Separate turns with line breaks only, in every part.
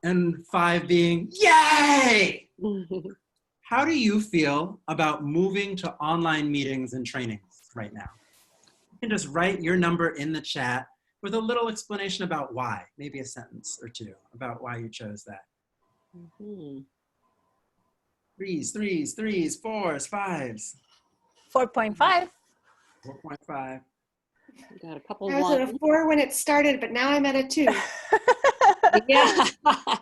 and 5 being yay. How do you feel about moving to online meetings and trainings right now? You can just write your number in the chat with a little explanation about why, maybe a sentence or two about why you chose that. Threes, threes, threes, fours, fives.
4.5.
4.5.
Got a couple.
I was at a 4 when it started, but now I'm at a 2.
Yeah. I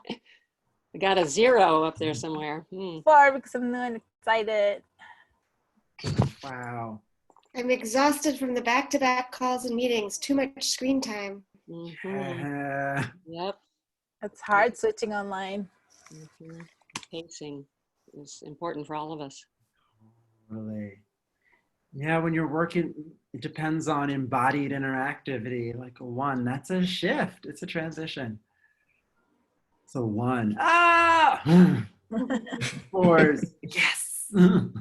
got a 0 up there somewhere.
4 because I'm not excited.
Wow.
I'm exhausted from the back-to-back calls and meetings. Too much screen time.
Yep.
It's hard switching online.
Pacing is important for all of us.
Really. Yeah, when you're working, it depends on embodied interactivity. Like a 1, that's a shift. It's a transition. So 1. Ah! 4s. Yes. Great.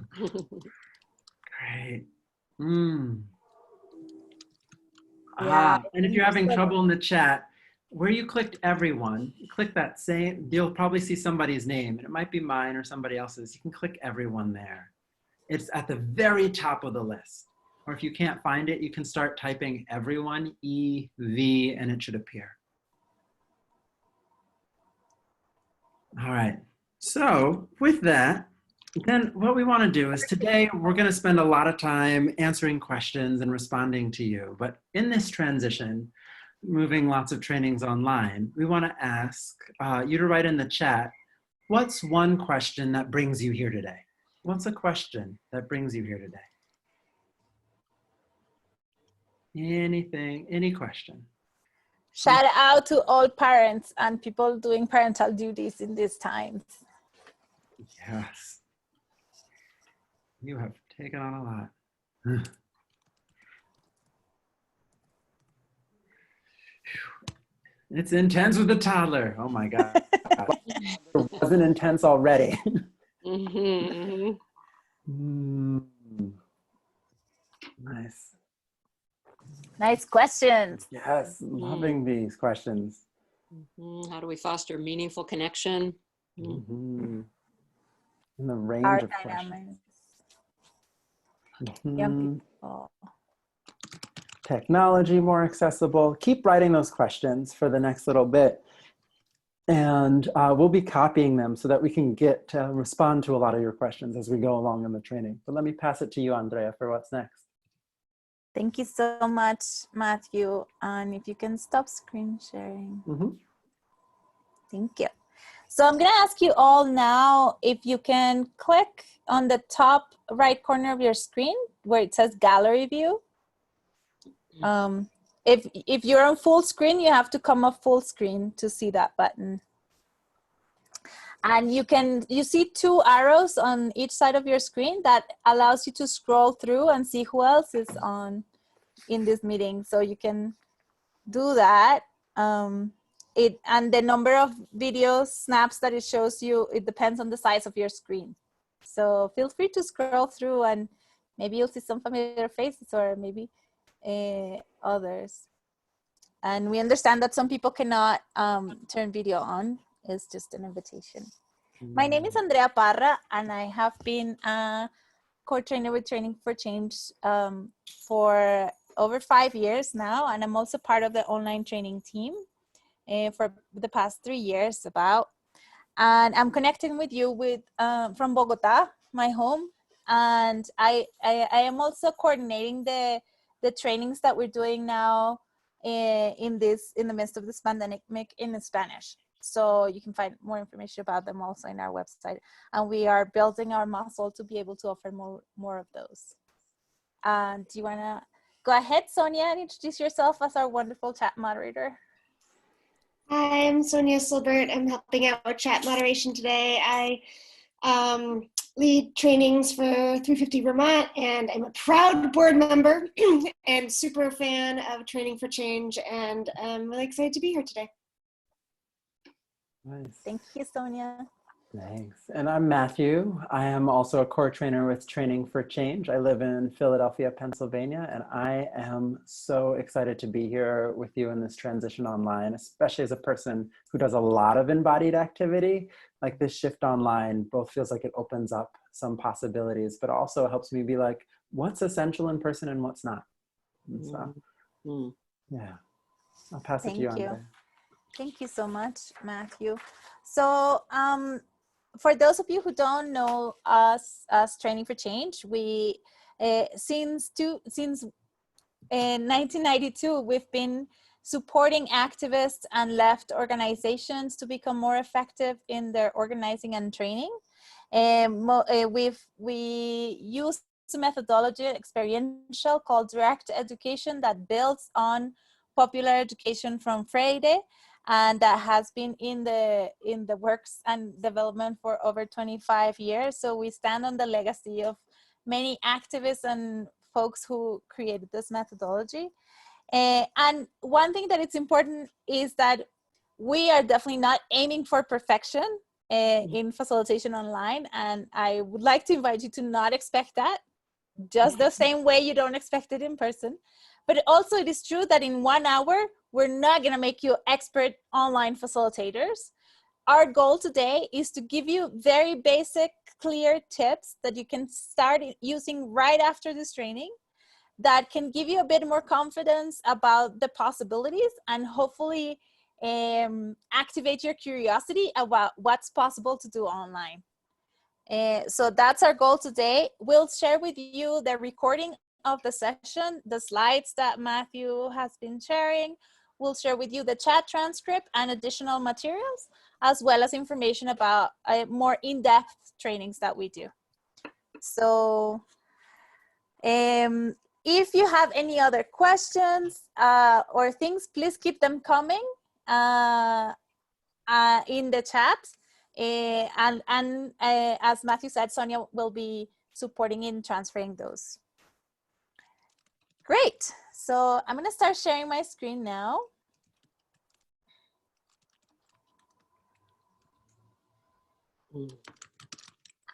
Yeah.
And if you're having trouble in the chat, where you clicked everyone, you click that same, you'll probably see somebody's name, and it might be mine or somebody else's. You can click everyone there. It's at the very top of the list. Or if you can't find it, you can start typing everyone, EV, and it should appear. All right, so with that, then what we want to do is today we're going to spend a lot of time answering questions and responding to you. But in this transition, moving lots of trainings online, we want to ask you to write in the chat, what's one question that brings you here today? What's a question that brings you here today? Anything, any question.
Shout out to all parents and people doing parental duties in these times.
Yes. You have taken on a lot. It's intense with the toddler. Oh my God. It wasn't intense already. Nice.
Nice questions.
Yes, loving these questions.
How do we foster meaningful connection?
In the range
Our
of questions.
Young people.
Technology more accessible. Keep writing those questions for the next little bit. And we'll be copying them so that we can get to respond to a lot of your questions as we go along in the training. But let me pass it to you, Andrea, for what's next.
Thank you so much, Matthew. And if you can stop screen sharing. Thank you. So I'm going to ask you all now if you can click on the top right corner of your screen where it says gallery view. If you're on full screen, you have to come up full screen to see that button. And you see 2 arrows on each side of your screen that allows you to scroll through and see who else is on in this meeting. So you can do that. And the number of video snaps that it shows you, it depends on the size of your screen. So feel free to scroll through and maybe you'll see some familiar faces or maybe others. And we understand that some people cannot turn video on. It's just an invitation. My name is Andrea Parra, and I have been a co-trainer with Training for Change for over 5 years now. And I'm also part of the online training team for the past 3 years about. And I'm connecting with you from Bogota, my home. And I am also coordinating the trainings that we're doing now in the midst of this pandemic in Spanish. So you can find more information about them also in our website. And we are building our muscle to be able to offer more of those. Do you want to go ahead, Sonia, and introduce yourself as our wonderful chat moderator?
Hi, I'm Sonia Silbert. I'm helping out with chat moderation today. I lead trainings for 350 Vermont, and I'm a proud board member and super fan of Training for Change, and I'm really excited to be here today.
Nice.
Thank you, Sonia.
Thanks. And I'm Matthew. I am also a core trainer with Training for Change. I live in Philadelphia, Pennsylvania, and I am so excited to be here with you in this transition online, especially as a person who does a lot of embodied activity. Like this shift online both feels like it opens up some possibilities, but also helps me be like, what's essential in person and what's not. And so, yeah, I'll pass it to you,
Thank you.
Andrea.
Thank you so much, Matthew. So for those of you who don't know us as Training for Change, we since 1992 we've been supporting activists and left organizations to become more effective in their organizing and training. We use a methodology, experiential, called direct education that builds on popular education from Freire, and that has been in the works and development for over 25 years. So we stand on the legacy of many activists and folks who created this methodology. And one thing that it's important is that we are definitely not aiming for perfection in facilitation online. And I would like to invite you to not expect that, just the same way you don't expect it in person. But also it is true that in 1 hour, we're not gonna make you expert online facilitators. Our goal today is to give you very basic, clear tips that you can start using right after this training, that can give you a bit more confidence about the possibilities and hopefully activate your curiosity about what's possible to do online. So that's our goal today. We'll share with you the recording of the session, the slides that Matthew has been sharing. We'll share with you the chat transcript and additional materials, as well as information about more in-depth trainings that we do. So if you have any other questions or things, please keep them coming in the chat. As Matthew said, Sonia will be supporting in transferring those. Great. So I'm going to start sharing my screen now.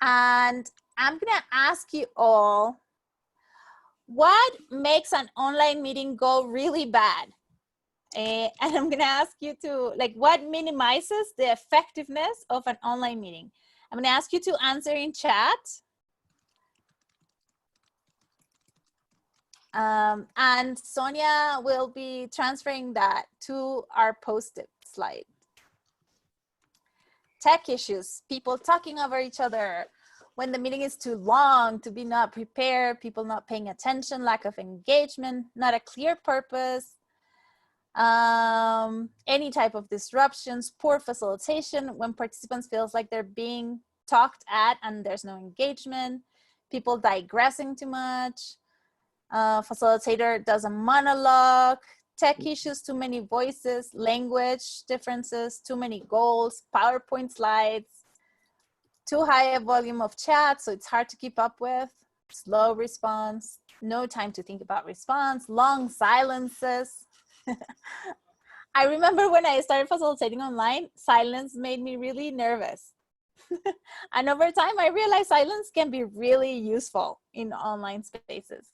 And I'm going to ask you all, what makes an online meeting go really bad? And I'm going to ask you to, like, what minimizes the effectiveness of an online meeting? I'm going to ask you to answer in chat. And Sonia will be transferring that to our post-it slide. Tech issues, people talking over each other, when the meeting is too long, to be not prepared, people not paying attention, lack of engagement, not a clear purpose, any type of disruptions, poor facilitation, when participants feels like they're being talked at and there's no engagement, people digressing too much, facilitator does a monologue, tech issues, too many voices, language differences, too many goals, PowerPoint slides, too high a volume of chat, so it's hard to keep up with, slow response, no time to think about response, long silences. I remember when I started facilitating online, silence made me really nervous. And over time, I realized silence can be really useful in online spaces.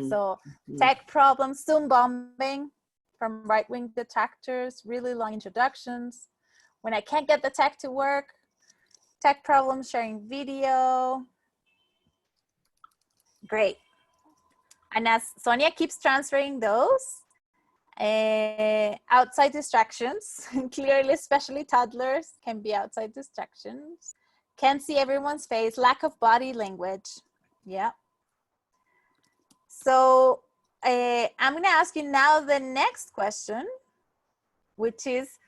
So tech problems, Zoom bombing from right-wing detractors, really long introductions. When I can't get the tech to work, tech problems, sharing video. Great. And as Sonia keeps transferring those, outside distractions, clearly, especially toddlers can be outside distractions. Can't see everyone's face, lack of body language. Yeah. So I'm going to ask you now the next question, which is,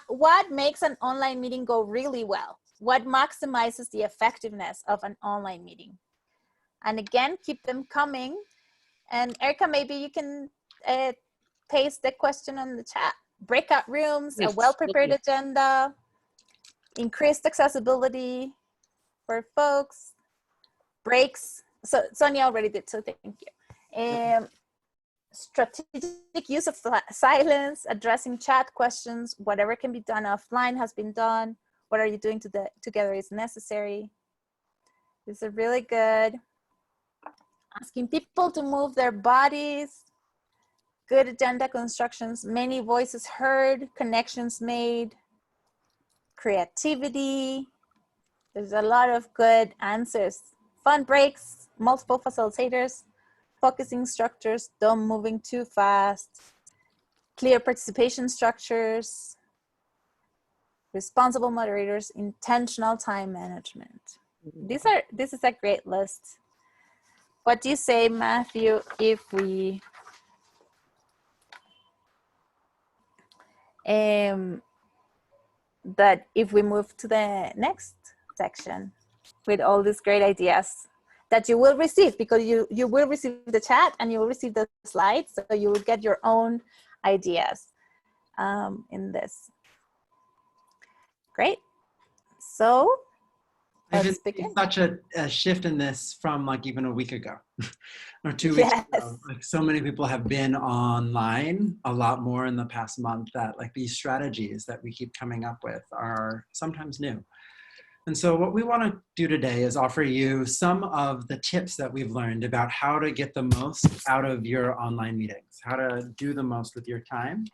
what makes an online meeting go really well? What maximizes the effectiveness of an online meeting? And again, keep them coming. And Erica, maybe you can paste the question on the chat. Breakout rooms,
Yes,
a well-prepared agenda, increased accessibility for folks, breaks. So Sonia already did, so thank you. Strategic use of silence, addressing chat questions, whatever can be done offline has been done. What are you doing together is necessary. This is really good. Asking people to move their bodies. Good agenda constructions. Many voices heard. Connections made. Creativity. There's a lot of good answers. Fun breaks. Multiple facilitators. Focusing structures. Don't moving too fast. Clear participation structures. Responsible moderators. Intentional time management. This is a great list. What do you say, Matthew, if we move to the next section with all these great ideas that you will receive, because you will receive the chat and you will receive the slides, so you will get your own ideas in this. Great. So let's begin.
Such a shift in this from like even a week ago or 2 weeks ago. Like so many people have been online a lot more in the past month, that like these strategies that we keep coming up with are sometimes new. And so what we want to do today is offer you some of the tips that we've learned about how to get the most out of your online meetings, how to do the most with your time,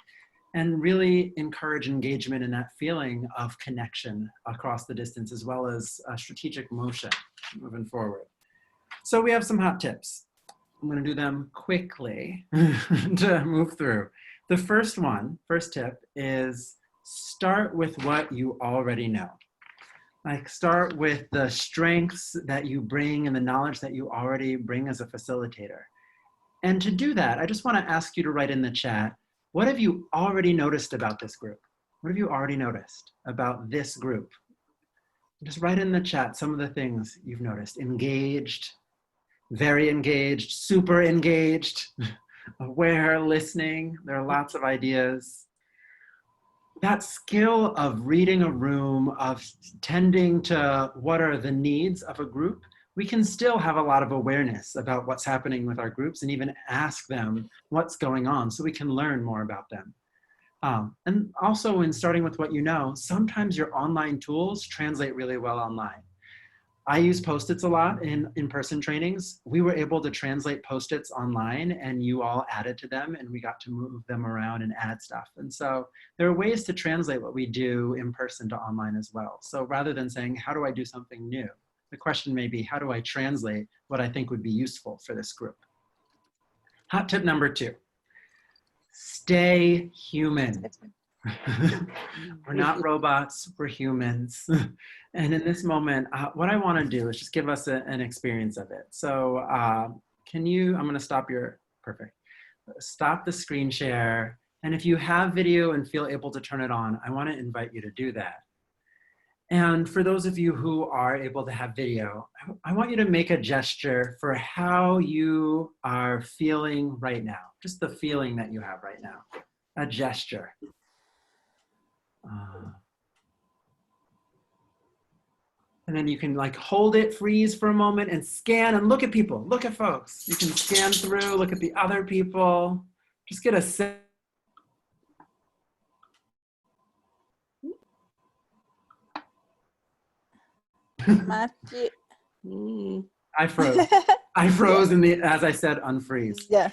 and really encourage engagement in that feeling of connection across the distance, as well as strategic motion moving forward. So we have some hot tips. I'm going to do them quickly to move through. The first tip is start with what you already know. Like start with the strengths that you bring and the knowledge that you already bring as a facilitator. And to do that, I just want to ask you to write in the chat, what have you already noticed about this group? What have you already noticed about this group? Just write in the chat some of the things you've noticed. Engaged, very engaged, super engaged, aware, listening. There are lots of ideas. That skill of reading a room, of tending to what are the needs of a group, we can still have a lot of awareness about what's happening with our groups and even ask them what's going on so we can learn more about them. And also in starting with what you know, sometimes your online tools translate really well online. I use Post-its a lot in in-person trainings. We were able to translate Post-its online and you all added to them and we got to move them around and add stuff. And so there are ways to translate what we do in person to online as well. So rather than saying, how do I do something new? The question may be, how do I translate what I think would be useful for this group? Hot tip number 2, stay human. We're not robots, we're humans. And in this moment, what I want to do is just give us an experience of it. So I'm going to stop perfect. Stop the screen share. And if you have video and feel able to turn it on, I want to invite you to do that. And for those of you who are able to have video, I want you to make a gesture for how you are feeling right now. Just the feeling that you have right now. A gesture. And then you can like hold it, freeze for a moment and scan and look at people, look at folks. You can scan through, look at the other people. Just get a sense.
Matthew.
I froze. I froze as I said, unfreeze.
Yeah.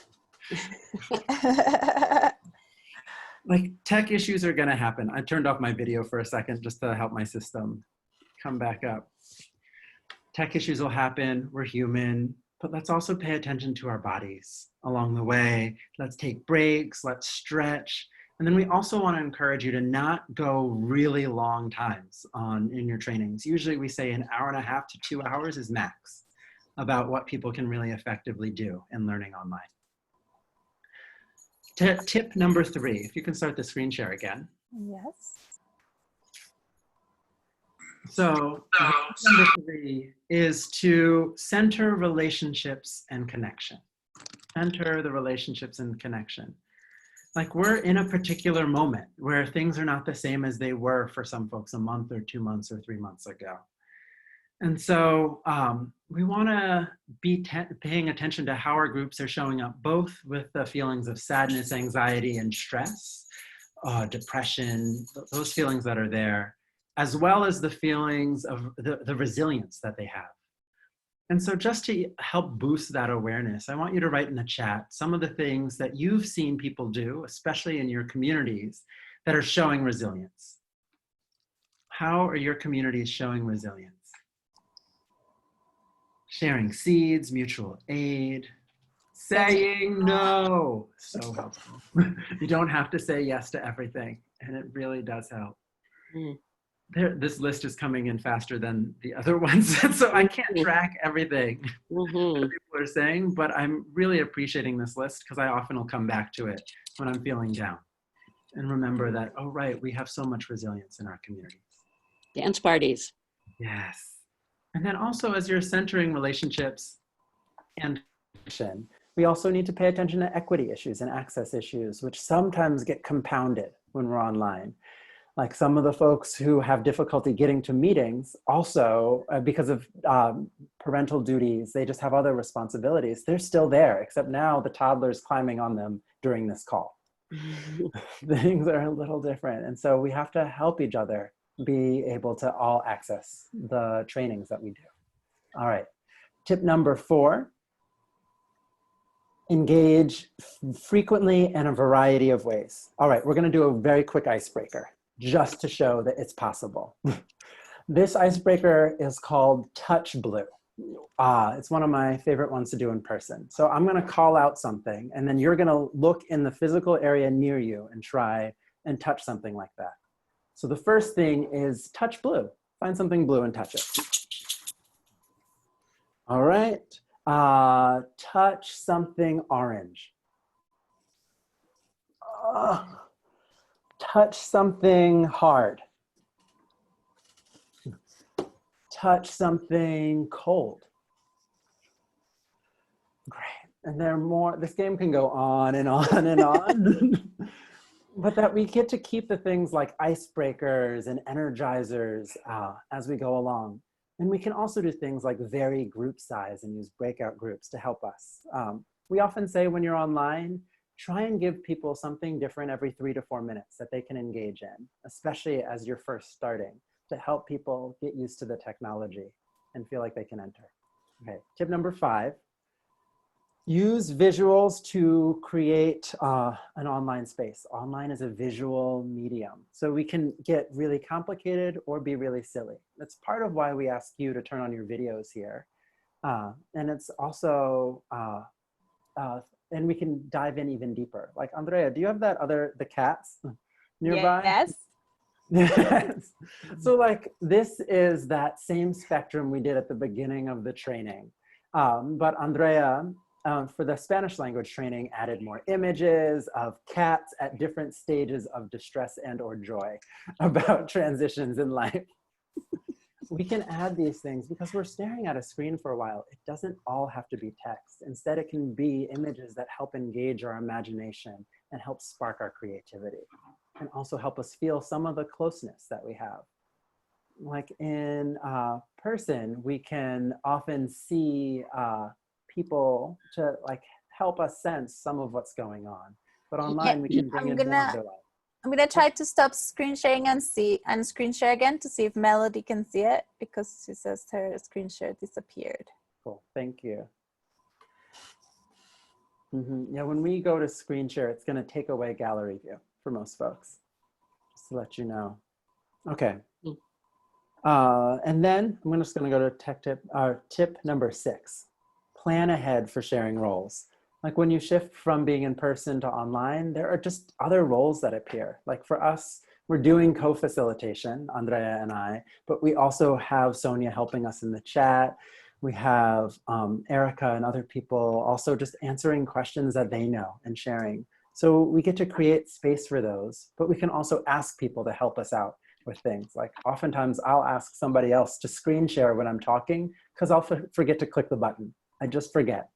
Like tech issues are gonna happen. I turned off my video for a second just to help my system come back up. Tech issues will happen, we're human, but let's also pay attention to our bodies along the way. Let's take breaks, let's stretch. And then we also want to encourage you to not go really long times in your trainings. Usually we say 1.5 hours to 2 hours is max about what people can really effectively do in learning online. Tip number 3, if you can start the screen share again.
Yes.
So number 3 is to center relationships and connection. Center the relationships and connection. Like we're in a particular moment where things are not the same as they were for some folks a month or 2 months or 3 months ago. And so we want to be paying attention to how our groups are showing up, both with the feelings of sadness, anxiety, and stress, depression, those feelings that are there, as well as the feelings of the resilience that they have. And so just to help boost that awareness, I want you to write in the chat some of the things that you've seen people do, especially in your communities, that are showing resilience. How are your communities showing resilience? Sharing seeds, mutual aid, saying no. So helpful. You don't have to say yes to everything, and it really does help.
Mm.
This list is coming in faster than the other ones, so I can't track everything that people are saying, but I'm really appreciating this list because I often will come back to it when I'm feeling down and remember that, oh, right, we have so much resilience in our communities.
Dance parties.
Yes. And then also as you're centering relationships and we also need to pay attention to equity issues and access issues, which sometimes get compounded when we're online. Like some of the folks who have difficulty getting to meetings also because of parental duties, they just have other responsibilities. They're still there, except now the toddler's climbing on them during this call. Things are a little different. And so we have to help each other be able to all access the trainings that we do. All right, tip number 4, engage frequently in a variety of ways. All right, we're gonna do a very quick icebreaker just to show that it's possible. This icebreaker is called Touch Blue. It's one of my favorite ones to do in person. So I'm gonna call out something and then you're gonna look in the physical area near you and try and touch something like that. So the first thing is touch blue. Find something blue and touch it. All right, touch something orange. Touch something hard. Touch something cold. Great. And there are more, this game can go on and on and on. But that we get to keep the things like icebreakers and energizers as we go along. And we can also do things like vary group size and use breakout groups to help us. We often say when you're online, try and give people something different every 3 to 4 minutes that they can engage in, especially as you're first starting, to help people get used to the technology and feel like they can enter. Okay, tip number 5, use visuals to create an online space. Online is a visual medium, so we can get really complicated or be really silly. That's part of why we ask you to turn on your videos here. And it's also, and we can dive in even deeper. Like Andrea, do you have the cats nearby?
Yes.
Yes. So like this is that same spectrum we did at the beginning of the training. But Andrea, for the Spanish language training, added more images of cats at different stages of distress and or joy about transitions in life. We can add these things because we're staring at a screen for a while. It doesn't all have to be text. Instead, it can be images that help engage our imagination and help spark our creativity and also help us feel some of the closeness that we have. Like in person, we can often see people to like help us sense some of what's going on. But online, we can bring in more of their life.
I'm gonna try to stop screen sharing and screen share again to see if Melody can see it because she says her screen share disappeared.
Cool, thank you. Yeah, when we go to screen share, it's gonna take away gallery view for most folks, just to let you know. Okay. And then I'm just gonna go to tip number 6, plan ahead for sharing roles. Like when you shift from being in person to online, there are just other roles that appear. Like for us, we're doing co-facilitation, Andrea and I, but we also have Sonia helping us in the chat. We have Erica and other people also just answering questions that they know and sharing. So we get to create space for those, but we can also ask people to help us out with things. Like oftentimes I'll ask somebody else to screen share when I'm talking because I'll forget to click the button. I just forget.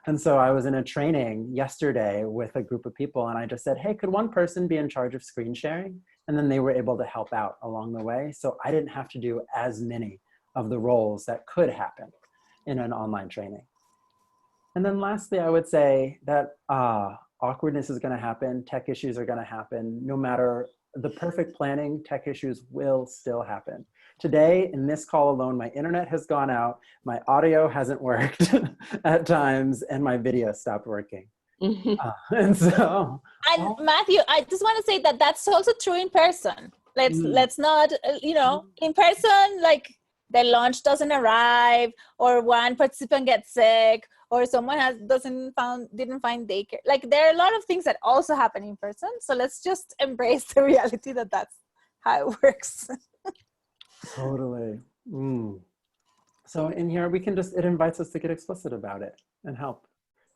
And so I was in a training yesterday with a group of people and I just said, hey, could one person be in charge of screen sharing? And then they were able to help out along the way. So I didn't have to do as many of the roles that could happen in an online training. And then lastly, I would say that awkwardness is gonna happen, tech issues are gonna happen, no matter the perfect planning, tech issues will still happen. Today, in this call alone, my internet has gone out, my audio hasn't worked at times, and my video stopped working. And so,
And Matthew, I just want to say that that's also true in person. Let's not, in person, like the lunch doesn't arrive, or one participant gets sick, or someone didn't find daycare. Like there are a lot of things that also happen in person. So let's just embrace the reality that that's how it works.
Totally. So in here, we can it invites us to get explicit about it and help.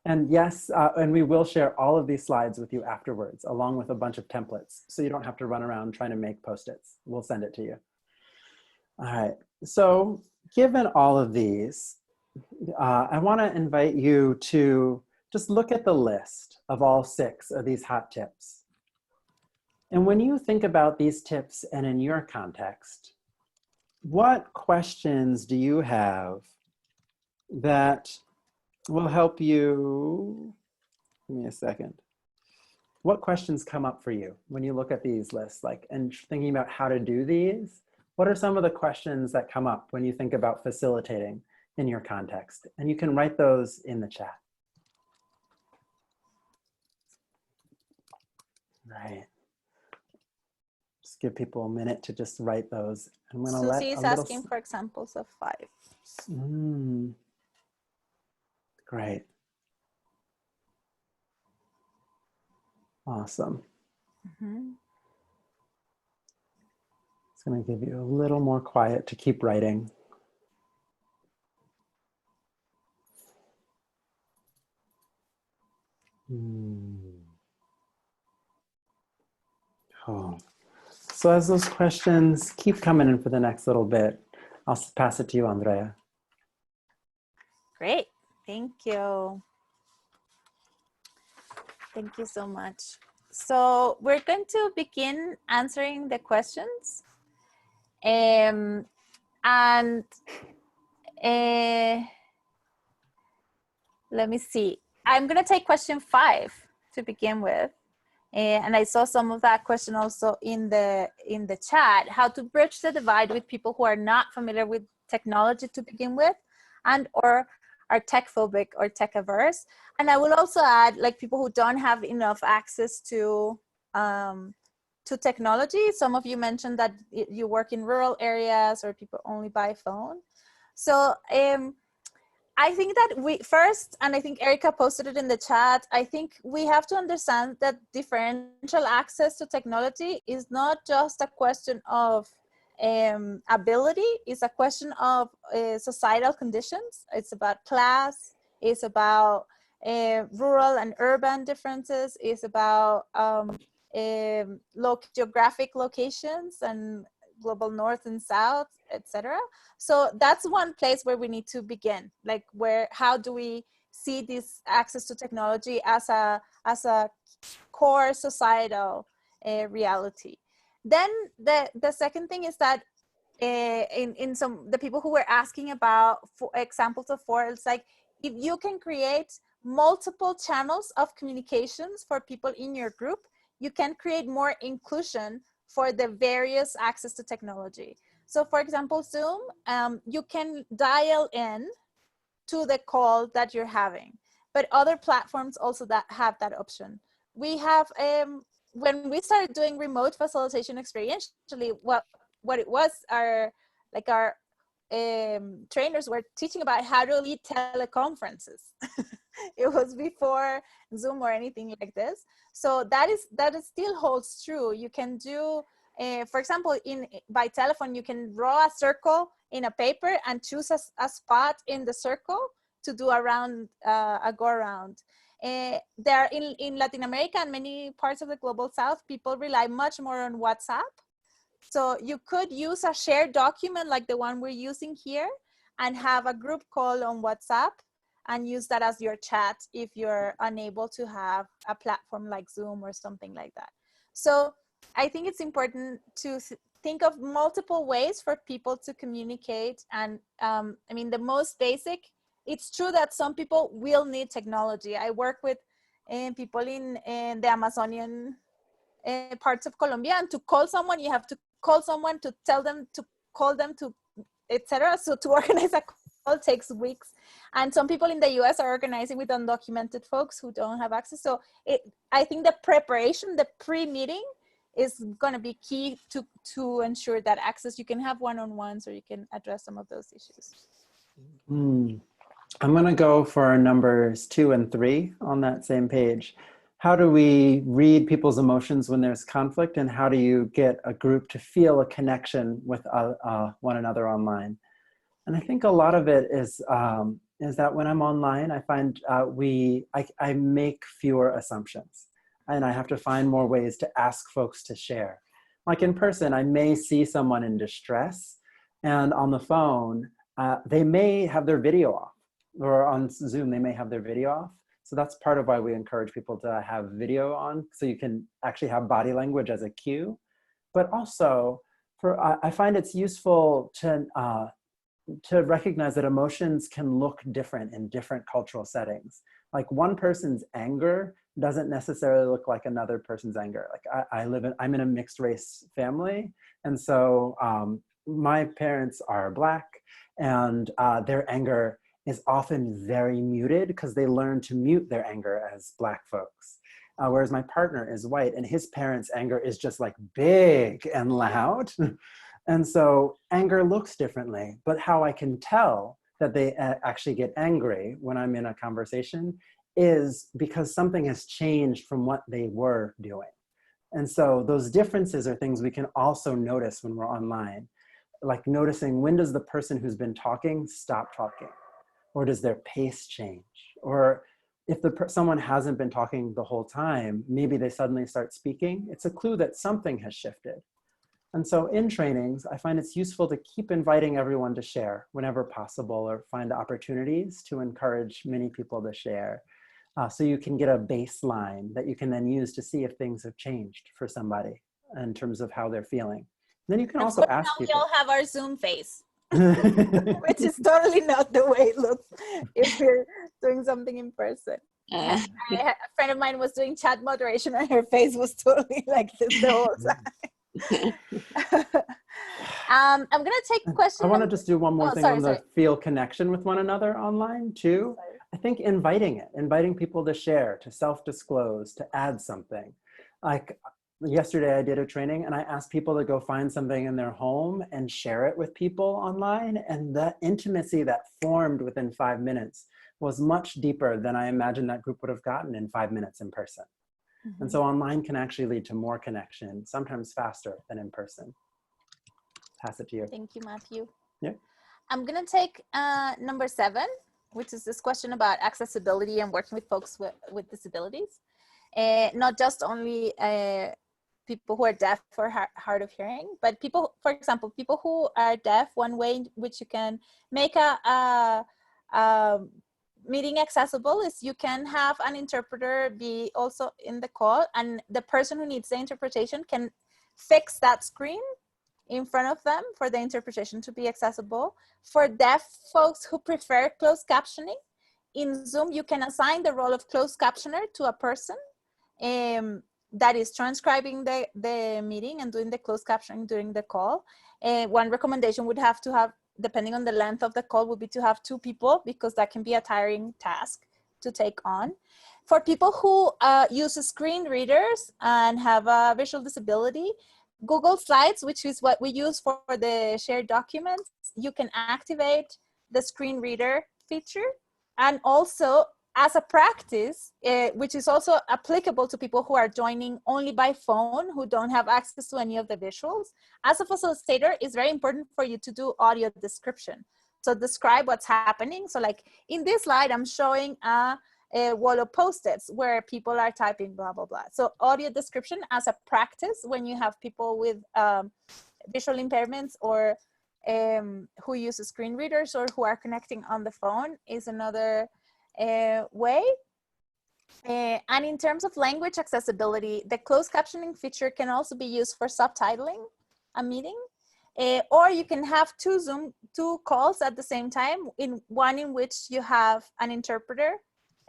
And yes, and we will share all of these slides with you afterwards, along with a bunch of templates. So you don't have to run around trying to make Post-its. We'll send it to you. All right. So given all of these, I want to invite you to just look at the list of all 6 of these hot tips. And when you think about these tips and in your context, what questions do you have that will help you? Give me a second. What questions come up for you when you look at these lists, and thinking about how to do these? What are some of the questions that come up when you think about facilitating in your context? And you can write those in the chat. Right. Just give people a minute to just write those. I'm going to let
Susie is asking for examples of 5.
Great. Awesome. It's going to give you a little more quiet to keep writing. Oh. So as those questions keep coming in for the next little bit, I'll pass it to you, Andrea.
Great. Thank you. Thank you so much. So we're going to begin answering the questions. Let me see. I'm going to take question 5 to begin with. And I saw some of that question also in the chat, how to bridge the divide with people who are not familiar with technology to begin with, and or are tech phobic or tech averse. And I will also add, like, people who don't have enough access to technology. Some of you mentioned that you work in rural areas or people only by phone. So I think that we first, and I think Erica posted it in the chat, I think we have to understand that differential access to technology is not just a question of ability, it's a question of societal conditions. It's about class, it's about rural and urban differences, it's about geographic locations and global north and south, etc. So that's one place where we need to begin. Like, how do we see this access to technology as a core societal reality? Then the second thing is that in the people who were asking about examples of it's like, if you can create multiple channels of communications for people in your group, you can create more inclusion for the various access to technology. So for example, Zoom, you can dial in to the call that you're having, but other platforms also that have that option. We have, when we started doing remote facilitation experientially, what it was, our trainers were teaching about how to lead teleconferences. It was before Zoom or anything like this. So that still holds true. You can do, for example, by telephone, you can draw a circle in a paper and choose a spot in the circle to do a go around. There in Latin America and many parts of the global South, people rely much more on WhatsApp. So you could use a shared document like the one we're using here and have a group call on WhatsApp and use that as your chat if you're unable to have a platform like Zoom or something like that. So I think it's important to think of multiple ways for people to communicate. And I mean, the most basic, it's true that some people will need technology. I work with people in the Amazonian parts of Colombia, and to call someone, you have to call someone to tell them to call them to, etc. So to organize a call takes weeks, and some people in the US are organizing with undocumented folks who don't have access. So I think the preparation, the pre-meeting, is going to be key to ensure that access, you can have one-on-ones, or you can address some of those issues.
I'm going to go for numbers 2 and 3 on that same page. How do we read people's emotions when there's conflict, and how do you get a group to feel a connection with one another online? And I think a lot of it is that when I'm online, I find I make fewer assumptions, and I have to find more ways to ask folks to share. Like in person, I may see someone in distress, and on the phone, they may have their video off, or on Zoom, they may have their video off. So that's part of why we encourage people to have video on, so you can actually have body language as a cue. But also, I find it's useful to recognize that emotions can look different in different cultural settings. Like one person's anger doesn't necessarily look like another person's anger. Like I'm in a mixed race family. And so my parents are Black, and their anger is often very muted because they learn to mute their anger as Black folks. Whereas my partner is white, and his parents' anger is just like big and loud. And so anger looks differently, but how I can tell that they actually get angry when I'm in a conversation is because something has changed from what they were doing. And so those differences are things we can also notice when we're online. Like noticing, when does the person who's been talking stop talking? Or does their pace change? Or if someone hasn't been talking the whole time, maybe they suddenly start speaking. It's a clue that something has shifted. And so in trainings, I find it's useful to keep inviting everyone to share whenever possible, or find opportunities to encourage many people to share. So you can get a baseline that you can then use to see if things have changed for somebody in terms of how they're feeling. And then you can also ask
now
people.
We all have our Zoom face, which is totally not the way it looks if we're doing something in person. A friend of mine was doing chat moderation, and her face was totally like this the whole time. I'm going to take questions.
I want to just do one more thing on the feel connection with one another online too. I think inviting people to share, to self-disclose, to add something. Like yesterday I did a training, and I asked people to go find something in their home and share it with people online. And the intimacy that formed within 5 minutes was much deeper than I imagined that group would have gotten in 5 minutes in person. And so online can actually lead to more connection, sometimes faster than in person. Pass it to you.
Thank you, Matthew.
Yeah.
I'm going to take number 7, which is this question about accessibility and working with folks with disabilities. Not just only people who are deaf or hard of hearing, but people, for example, people who are deaf. One way in which you can make a meeting accessible is you can have an interpreter be also in the call, and the person who needs the interpretation can fix that screen in front of them for the interpretation to be accessible. For deaf folks who prefer closed captioning, in Zoom you can assign the role of closed captioner to a person that is transcribing the meeting and doing the closed captioning during the call. One recommendation would have to have, depending on the length of the call, would be to have 2 people, because that can be a tiring task to take on. For people who use screen readers and have a visual disability, Google Slides, which is what we use for the shared documents, you can activate the screen reader feature. And also, as a practice, which is also applicable to people who are joining only by phone, who don't have access to any of the visuals, as a facilitator, it's very important for you to do audio description. So describe what's happening. So like in this slide, I'm showing a wall of post-its where people are typing blah, blah, blah. So audio description as a practice when you have people with visual impairments, or who use screen readers, or who are connecting on the phone, is another way. And in terms of language accessibility, the closed captioning feature can also be used for subtitling a meeting. Or you can have two calls at the same time, one in which you have an interpreter,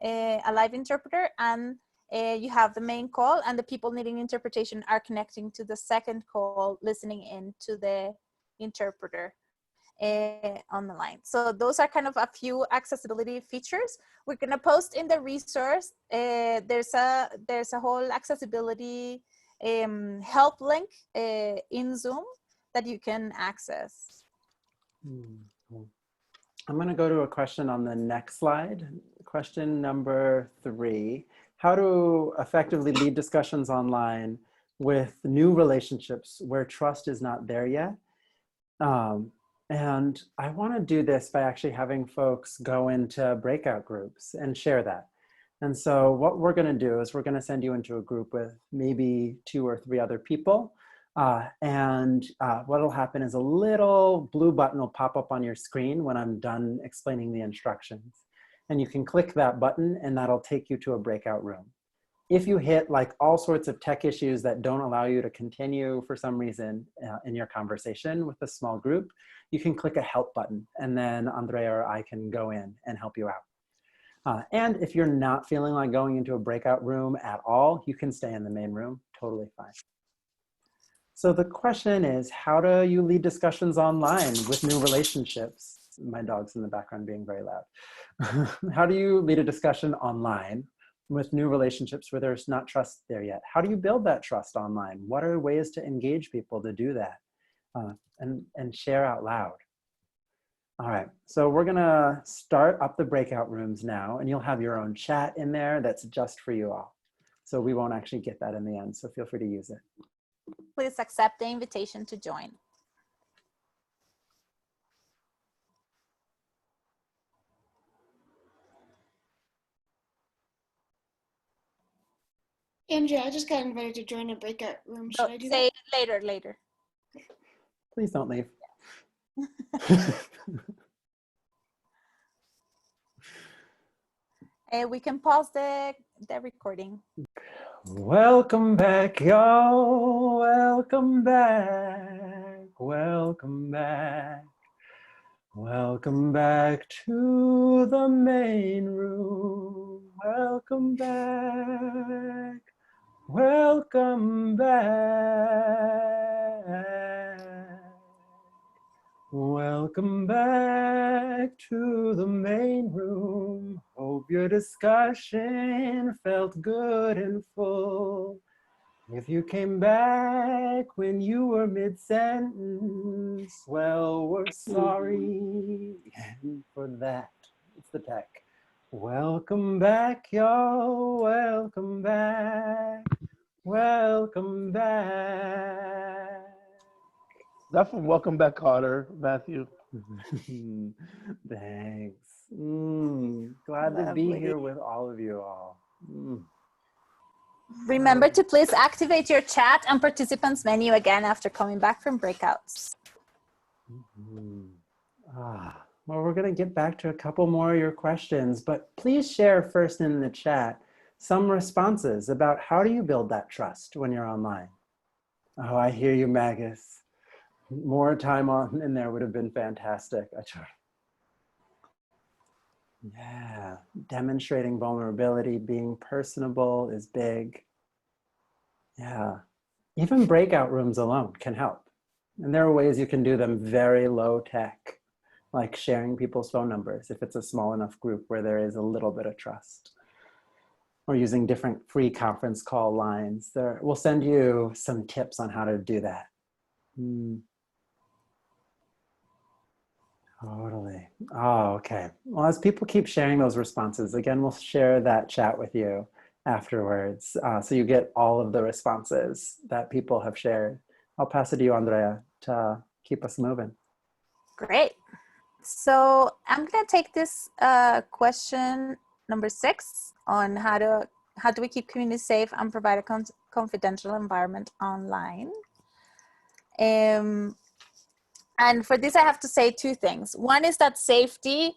a live interpreter, and You have the main call, and the people needing interpretation are connecting to the second call, listening in to the interpreter on the line. So those are kind of a few accessibility features. We're gonna post in the resource. There's a whole accessibility help link in Zoom that you can access.
Cool. I'm going to go to a question on the next slide. Question number 3. How to effectively lead discussions online with new relationships where trust is not there yet. And I want to do this by actually having folks go into breakout groups and share that. And so what we're going to do is we're going to send you into a group with maybe 2 or 3 other people. What'll happen is a little blue button will pop up on your screen when I'm done explaining the instructions. And you can click that button and that'll take you to a breakout room. If you hit like all sorts of tech issues that don't allow you to continue for some reason in your conversation with a small group, you can click a help button and then Andrea or I can go in and help you out. And if you're not feeling like going into a breakout room at all, you can stay in the main room, totally fine. So the question is, how do you lead discussions online with new relationships? My dog's in the background being very loud. How do you lead a discussion online with new relationships where there's not trust there yet? How do you build that trust online? What are ways to engage people to do that and share out loud? All right, so we're gonna start up the breakout rooms now, and you'll have your own chat in there that's just for you all. So we won't actually get that in the end, so feel free to use it.
Please accept the invitation to join.
Andrea, I just got invited to join a breakout room. Should I do
Say
that?
later.
Please don't leave.
We can pause the recording.
Welcome back, y'all. Welcome back. Welcome back. Welcome back to the main room. Welcome back. Welcome back. Welcome back to the main room. Hope your discussion felt good and full. If you came back when you were mid-sentence, well, we're sorry for that. It's the tech. Welcome back, y'all. Welcome back. Welcome back.
That's from Welcome Back, Carter, Matthew.
Thanks. Glad to be here with all of you all.
Remember to please activate your chat and participants menu again after coming back from breakouts.
Well, we're going to get back to a couple more of your questions, but please share first in the chat some responses about how do you build that trust when you're online. Oh, I hear you, Magus. More time on in there would have been fantastic. Yeah, demonstrating vulnerability, being personable is big. Yeah, even breakout rooms alone can help. And there are ways you can do them very low tech, like sharing people's phone numbers if it's a small enough group where there is a little bit of trust. Or using different free conference call lines. We'll send you some tips on how to do that. Totally. Oh, okay. Well, as people keep sharing those responses, again, we'll share that chat with you afterwards. So you get all of the responses that people have shared. I'll pass it to you, Andrea, to keep us moving.
Great. So I'm going to take this question number 6 on how do we keep community safe and provide a confidential environment online. And for this, I have to say 2 things. One is that safety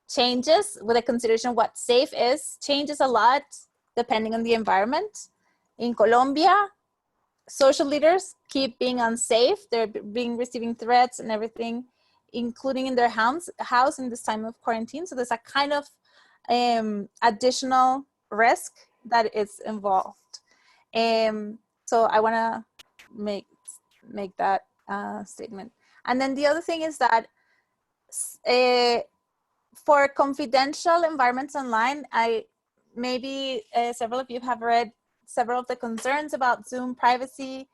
changes with a consideration what safe is, changes a lot depending on the environment. In Colombia, social leaders keep being unsafe. They're receiving threats and everything, including in their house in this time of quarantine. So there's a kind of additional risk that is involved. So I want to make that statement. And then the other thing is that for confidential environments online, maybe several of you have read several of the concerns about Zoom privacy,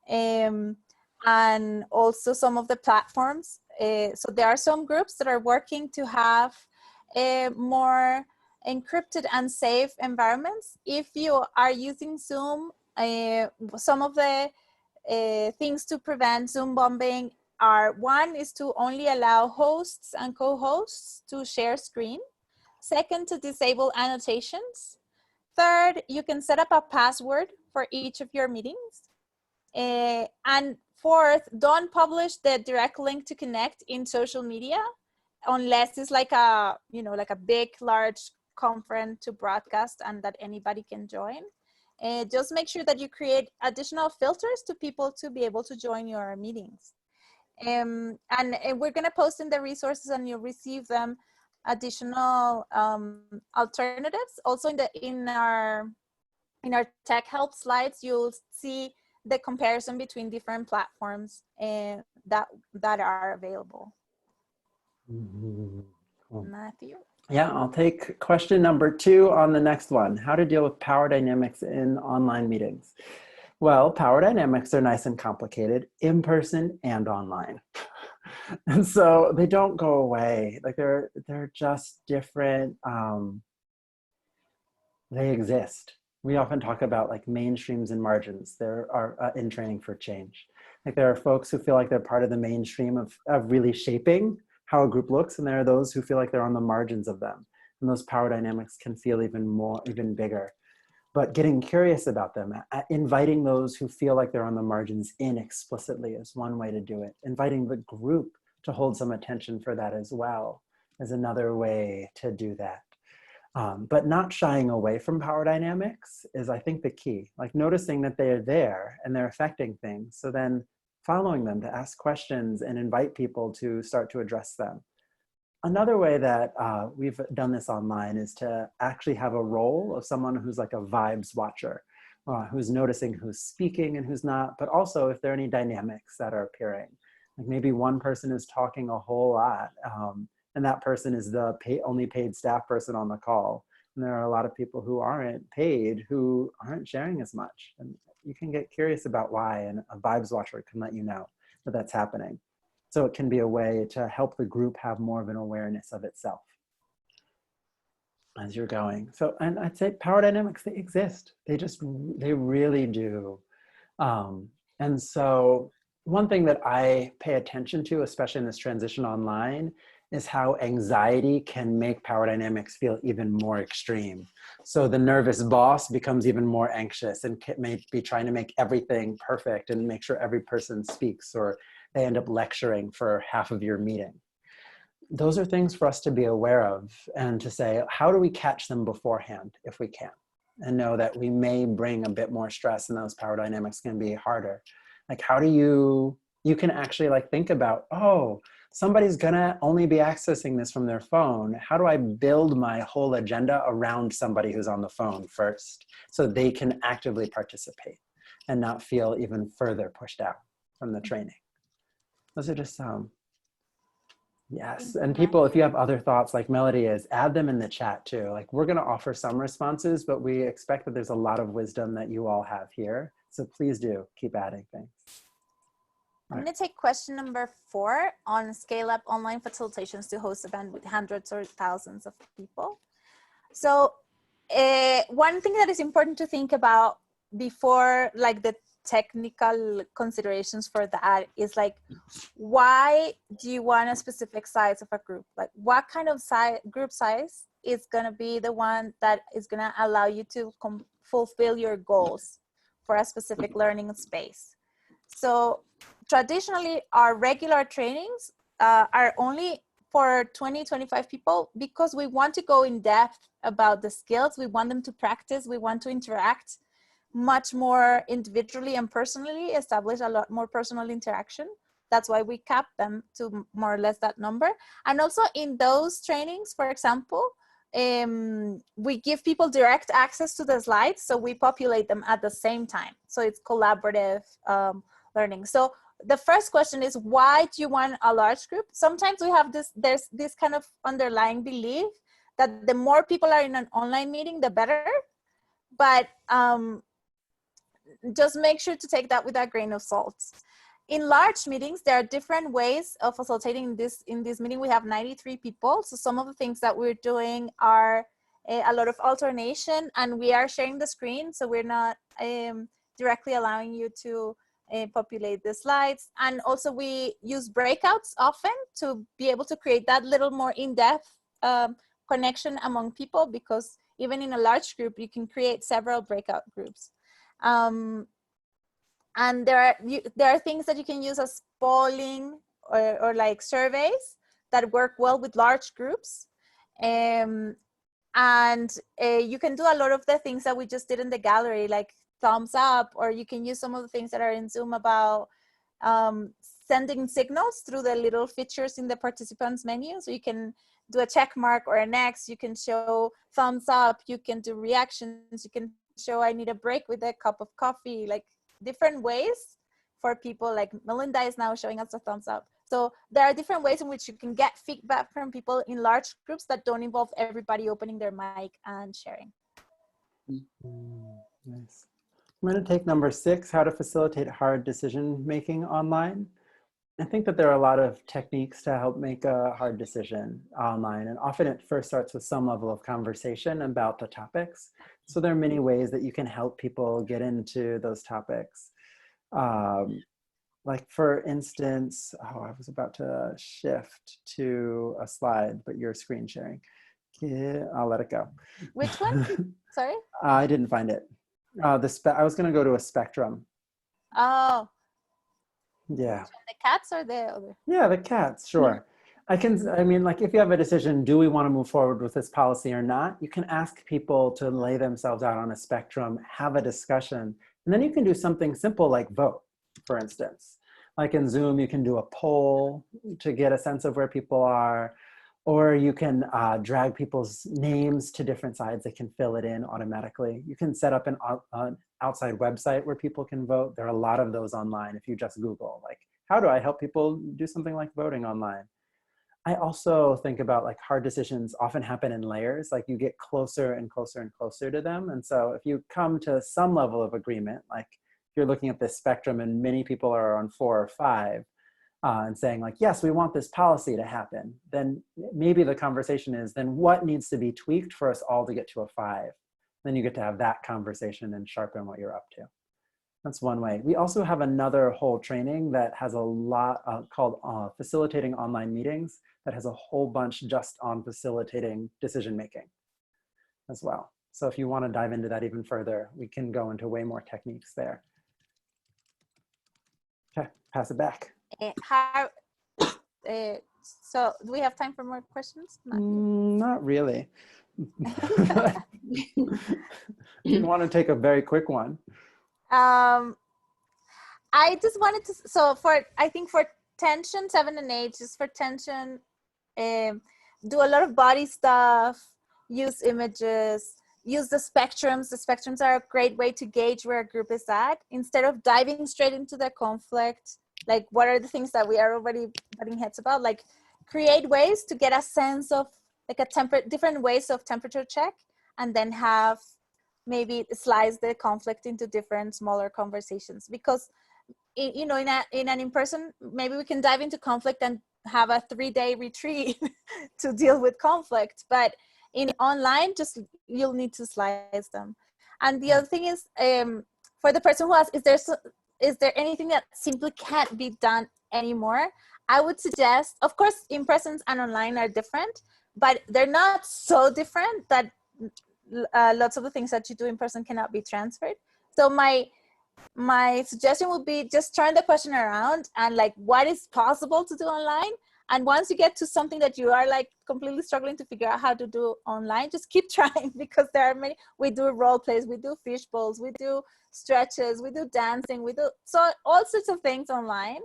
and also some of the platforms. So there are some groups that are working to have more encrypted and safe environments. If you are using Zoom, some of the things to prevent Zoom bombing are: one is to only allow hosts and co-hosts to share screen. Second, to disable annotations. Third, you can set up a password for each of your meetings. And fourth, don't publish the direct link to connect in social media unless it's like a, like a big, large conference to broadcast and that anybody can join. Just make sure that you create additional filters to people to be able to join your meetings. And we're going to post in the resources, and you'll receive them, additional alternatives. Also in our tech help slides, you'll see the comparison between different platforms that are available.
Cool.
Matthew?
Yeah, I'll take question number 2 on the next one. How to deal with power dynamics in online meetings. Well, power dynamics are nice and complicated, in person and online. And so they don't go away. Like they're just different. They exist. We often talk about like mainstreams and margins. There are in training for change. Like there are folks who feel like they're part of the mainstream of really shaping how a group looks, and there are those who feel like they're on the margins of them. And those power dynamics can feel even bigger. But getting curious about them, inviting those who feel like they're on the margins in explicitly is one way to do it. Inviting the group to hold some attention for that as well is another way to do that. But not shying away from power dynamics is, I think, the key. Like noticing that they are there and they're affecting things. So then following them to ask questions and invite people to start to address them. Another way that we've done this online is to actually have a role of someone who's like a vibes watcher, who's noticing who's speaking and who's not, but also if there are any dynamics that are appearing. Like maybe one person is talking a whole lot, and that person is the only paid staff person on the call. And there are a lot of people who aren't paid who aren't sharing as much. And you can get curious about why, and a vibes watcher can let you know that that's happening. So it can be a way to help the group have more of an awareness of itself as you're going. So, and I'd say power dynamics, they exist. They really do. And so one thing that I pay attention to, especially in this transition online, is how anxiety can make power dynamics feel even more extreme. So the nervous boss becomes even more anxious and may be trying to make everything perfect and make sure every person speaks, or they end up lecturing for half of your meeting. Those are things for us to be aware of and to say, how do we catch them beforehand if we can? And know that we may bring a bit more stress, and those power dynamics can be harder. Like how do you can actually like think about, oh, somebody's gonna only be accessing this from their phone. How do I build my whole agenda around somebody who's on the phone first so they can actively participate and not feel even further pushed out from the training? Those are just some. Yes, and people, if you have other thoughts like Melody is, add them in the chat too. Like we're gonna offer some responses, but we expect that there's a lot of wisdom that you all have here. So please do keep adding things.
I'm going to take question number 4 on scale up online facilitations to host event with hundreds or thousands of people. So one thing that is important to think about before like the technical considerations for that is like, why do you want a specific size of a group? Like what kind of group size is going to be the one that is going to allow you to fulfill your goals for a specific learning space? So traditionally, our regular trainings are only for 20, 25 people because we want to go in depth about the skills. We want them to practice. We want to interact much more individually and personally, establish a lot more personal interaction. That's why we cap them to more or less that number. And also in those trainings, for example, we give people direct access to the slides, so we populate them at the same time. So it's collaborative learning. So the first question is, why do you want a large group? Sometimes we have there's this kind of underlying belief that the more people are in an online meeting, the better. But just make sure to take that with a grain of salt. In large meetings, there are different ways of facilitating this. In this meeting, we have 93 people. So some of the things that we're doing are a lot of alternation, and we are sharing the screen. So we're not directly allowing you to populate the slides. And also we use breakouts often to be able to create that little more in-depth connection among people, because even in a large group, you can create several breakout groups. And there are things that you can use as polling or like surveys that work well with large groups. And you can do a lot of the things that we just did in the gallery, like thumbs up, or you can use some of the things that are in Zoom about sending signals through the little features in the participants menu. So you can do a check mark or an X, you can show thumbs up, you can do reactions, you can show I need a break with a cup of coffee, like different ways for people. Like Melinda is now showing us a thumbs up. So there are different ways in which you can get feedback from people in large groups that don't involve everybody opening their mic and sharing.
Nice. I'm going to take number 6, how to facilitate hard decision making online. I think that there are a lot of techniques to help make a hard decision online, and often it first starts with some level of conversation about the topics. So there are many ways that you can help people get into those topics. Like for instance, I was about to shift to a slide, but you're screen sharing. Yeah, I'll let it go.
Which one? Sorry?
I didn't find it. I was going to go to a spectrum.
Oh.
Yeah.
The cats or the other?
Yeah, the cats, sure. I mean, like if you have a decision, do we want to move forward with this policy or not? You can ask people to lay themselves out on a spectrum, have a discussion, and then you can do something simple like vote, for instance. Like in Zoom, you can do a poll to get a sense of where people are, or you can drag people's names to different sides. They can fill it in automatically. You can set up an outside website where people can vote. There are a lot of those online if you just Google, like, how do I help people do something like voting online? I also think about like hard decisions often happen in layers, like you get closer and closer and closer to them. And so if you come to some level of agreement, like if you're looking at this spectrum and many people are on 4 or 5, and saying like, yes, we want this policy to happen, then maybe the conversation is, then what needs to be tweaked for us all to get to a 5? Then you get to have that conversation and sharpen what you're up to. That's one way. We also have another whole training that has a lot called Facilitating Online Meetings, that has a whole bunch just on facilitating decision-making as well. So if you want to dive into that even further, we can go into way more techniques there. Okay, pass it back.
So do we have time for more questions?
Not really. You want to take a very quick one?
I just wanted to, so I think for tension, 7 and 8, just for tension, do a lot of body stuff, use images, use the spectrums. The spectrums are a great way to gauge where a group is at. Instead of diving straight into the conflict, like what are the things that we are already butting heads about, like create ways to get a sense of like different ways of temperature check, and then have maybe slice the conflict into different smaller conversations. Because in an in-person, maybe we can dive into conflict and have a 3-day retreat to deal with conflict, but in online, just you'll need to slice them. And the other thing is, for the person who asks, is there anything that simply can't be done anymore? I would suggest, of course, in-persons and online are different, but they're not so different that lots of the things that you do in person cannot be transferred. So my suggestion would be just turn the question around and like, what is possible to do online? And once you get to something that you are like completely struggling to figure out how to do online, just keep trying, because there are many. We do role plays, we do fish bowls, we do stretches, we do dancing, we do all sorts of things online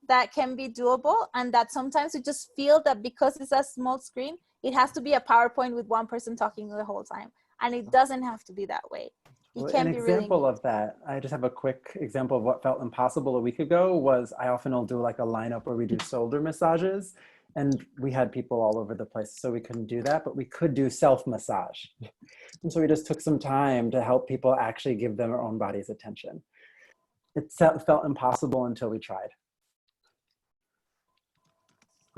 that can be doable, and that sometimes we just feel that because it's a small screen, it has to be a PowerPoint with one person talking the whole time. And it doesn't have to be that way. It
Well,
can
an
be really
example
neat.
of that, I just have a quick example of what felt impossible a week ago was I often will do like a lineup where we do shoulder massages, and we had people all over the place, so we couldn't do that, but we could do self-massage. And so we just took some time to help people actually give them their own body's attention. It felt impossible until we tried.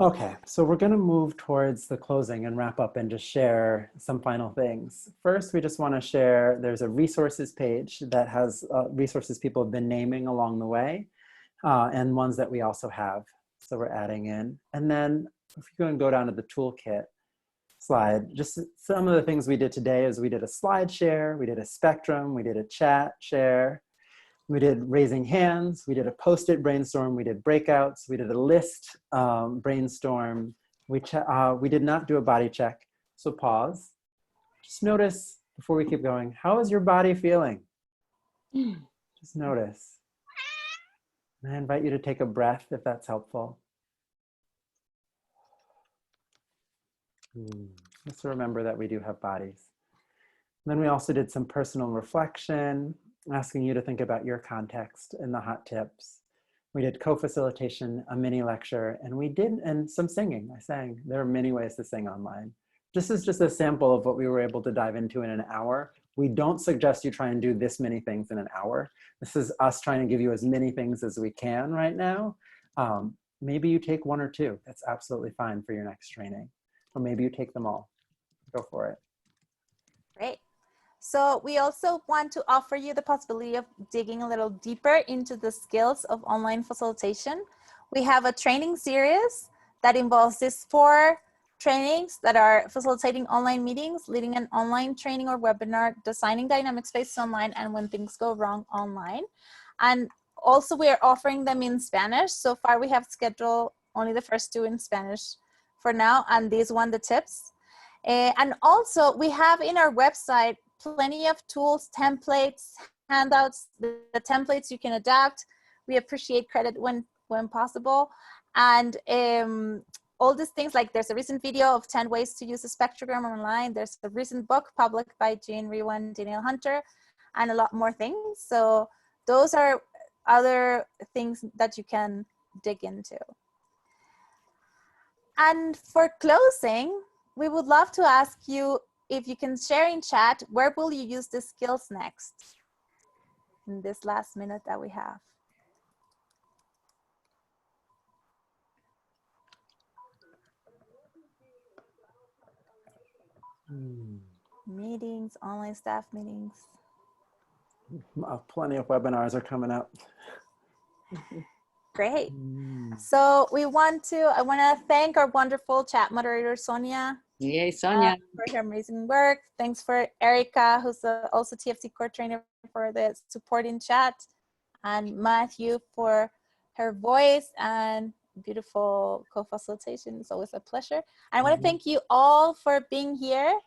Okay, so we're going to move towards the closing and wrap up and just share some final things. First, we just want to share, there's a resources page that has resources people have been naming along the way, and ones that we also have. So we're adding in. And then if you go and go down to the toolkit slide, just some of the things we did today is we did a slide share, we did a spectrum, we did a chat share, we did raising hands, we did a post-it brainstorm, we did breakouts, we did a list brainstorm, we did not do a body check. So pause, just notice before we keep going, how is your body feeling? Just notice. And I invite you to take a breath if that's helpful. Just remember that we do have bodies. And then we also did some personal reflection, asking you to think about your context and the hot tips. We did co-facilitation, a mini lecture, and some singing. I sang. There are many ways to sing online. This is just a sample of what we were able to dive into in an hour. We don't suggest you try and do this many things in an hour. This is us trying to give you as many things as we can right now. Maybe you take one or two. That's absolutely fine for your next training. Or maybe you take them all. Go for it.
Great. So we also want to offer you the possibility of digging a little deeper into the skills of online facilitation. We have a training series that involves these 4 trainings that are facilitating online meetings, leading an online training or webinar, designing dynamic spaces online, and when things go wrong online. And also we are offering them in Spanish. So far we have scheduled only the first 2 in Spanish for now, and this one, the tips. And also we have in our website plenty of tools, templates, handouts, the templates you can adapt. We appreciate credit when possible. And all these things, like there's a recent video of 10 ways to use a spectrogram online. There's a recent book published by Jean Rewa and Danielle Hunter, and a lot more things. So those are other things that you can dig into. And for closing, we would love to ask you if you can share in chat, where will you use the skills next in this last minute that we have? Meetings, online staff meetings.
Plenty of webinars are coming up.
Great. So I want to thank our wonderful chat moderator, Sonia.
Yay, Sonia.
For her amazing work. Thanks for Erica, who's also TFC core trainer, for the support in chat. And Matthew for her voice and beautiful co-facilitation. It's always a pleasure. I want to thank you all for being here.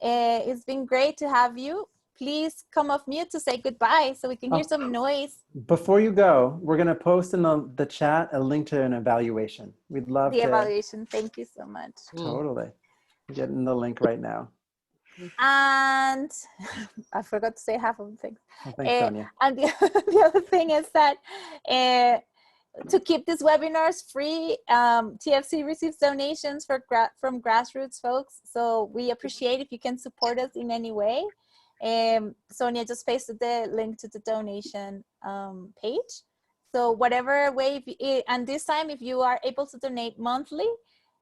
It's been great to have you. Please come off mute to say goodbye so we can hear some noise.
Before you go, we're going to post in the chat a link to an evaluation. We'd love
the
to.
evaluation. Thank you so much.
Totally. Getting the link right now.
And I forgot to say half of the things.
Oh, thanks, Sonia.
And the other thing is that to keep these webinars free, TFC receives donations from grassroots folks. So we appreciate if you can support us in any way. Sonia just pasted the link to the donation page. So whatever way, and this time if you are able to donate monthly,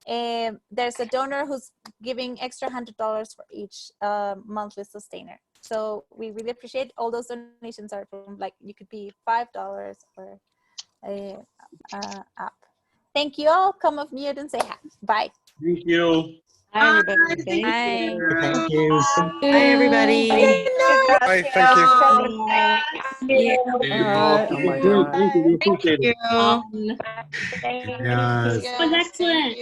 there's a donor who's giving extra $100 for each monthly sustainer. So we really appreciate all those donations are from, like, you could be $5 or a app. Thank you all. Come off mute and say hi. Bye.
Thank you.
Hi, everybody. Thank you.
Thank you.
Bye, everybody.
Bye, thank you.
All right. Oh my God.
Thank you. We appreciate it.
Yes.
It was excellent.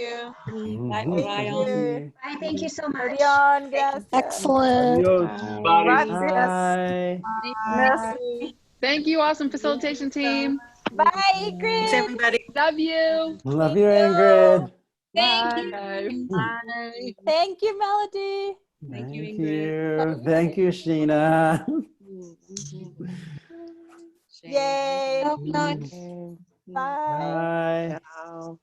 Bye, Orion.
Bye, thank you so much.
Orion, gracias.
Excellent.
Adios, bye.
Gracias.
Bye.
Merci.
Thank you, awesome facilitation team.
Bye,
Thanks,
Ingrid.
everybody.
Love you.
Love you, Ingrid.
Thank you.
Bye.
Thank you, Melody.
Thank you,
Thank
Ingrid.
you. Thank you, Sheena.
Yay.
Bye.
Bye.
Bye.
Ciao.